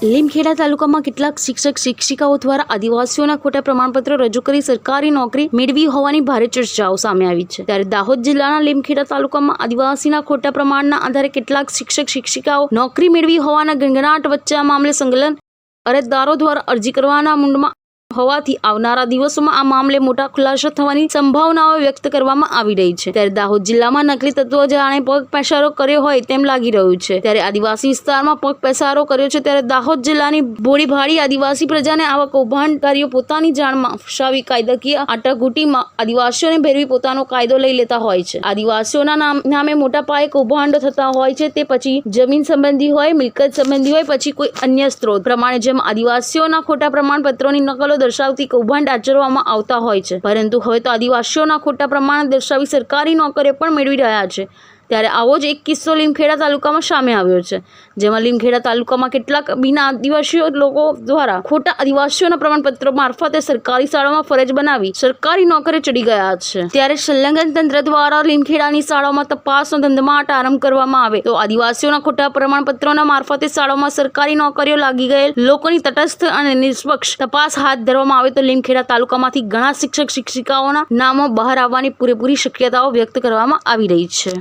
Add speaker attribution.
Speaker 1: લીમખેડા તાલુકામાં કેટલાક શિક્ષક શિક્ષિકાઓ દ્વારા આદિવાસીઓના ખોટા પ્રમાણપત્રો રજૂ કરી સરકારી નોકરી મેળવી હોવાની ભારે ચર્ચાઓ સામે આવી છે। ત્યારે દાહોદ જિલ્લાના લીમખેડા તાલુકામાં આદિવાસીના ખોટા પ્રમાણના આધારે કેટલાક શિક્ષક શિક્ષિકાઓ નોકરી મેળવી હોવાના ગણગણાટ વચ્ચે આ મામલે સંકલન અરજદારો દ્વારા અરજી કરવાના મૂડમાં હોવાથી આવનારા દિવસોમાં આ મામલે મોટા ખુલાસો થવાની સંભાવનાઓ વ્યક્ત કરવામાં આવી રહી છે। ત્યારે દાહોદ જિલ્લામાં નકલી તત્વો જાણે પગ પેસારો કર્યો હોય તેમ લાગી રહ્યું છે। ત્યારે આદિવાસી વિસ્તારમાં પગ પેસારો કર્યો છે ત્યારે દાહોદ જિલ્લાની ભોળી ભાળી આદિવાસી પ્રજાને આવા કૌભાંડકારીઓ પોતાની જાણમાં ફસાવી કાયદાકીય આટાઘૂંટીમાં આદિવાસીઓને ભેરવી પોતાનો કાયદો લઈ લેતા હોય છે। આદિવાસીઓના નામે મોટા પાયે કૌભાંડો થતા હોય છે, તે પછી જમીન સંબંધી હોય, મિલકત સંબંધી હોય, પછી કોઈ અન્ય સ્ત્રોત પ્રમાણે જેમ આદિવાસીઓના ખોટા પ્રમાણપત્રોની નકલો દર્શાવતી કૌભાંડ આચરવામાં આવતા હોય છે, પરંતુ હવે તો આદિવાસીઓના ખોટા પ્રમાણ દર્શાવી સરકારી નોકરીઓ પણ મેળવી રહ્યા છે। ત્યારે આવો જ એક કિસ્સો લીમખેડા તાલુકામાં સામે આવ્યો છે, જેમાં લીમખેડા તાલુકામાં કેટલાક બિના આદિવાસીઓ લોકો દ્વારા ખોટા આદિવાસીઓના પ્રમાણપત્રો મારફતે સરકારી શાળામાં ફરજ બનાવી સરકારી નોકરી ચડી ગયા છે। ત્યારે સંલગ્ન તંત્ર દ્વારા લીમખેડાની શાળાઓમાં તપાસનો ધમધમાટ આરંભ કરવામાં આવે તો આદિવાસીઓના ખોટા પ્રમાણપત્રોના મારફતે શાળાઓમાં સરકારી નોકરીઓ લાગી ગયેલ લોકોની તટસ્થ અને નિષ્પક્ષ તપાસ હાથ ધરવામાં આવે તો લીમખેડા તાલુકામાંથી ઘણા શિક્ષક શિક્ષિકાઓના નામો બહાર આવવાની પૂરેપૂરી શક્યતાઓ વ્યક્ત કરવામાં આવી રહી છે।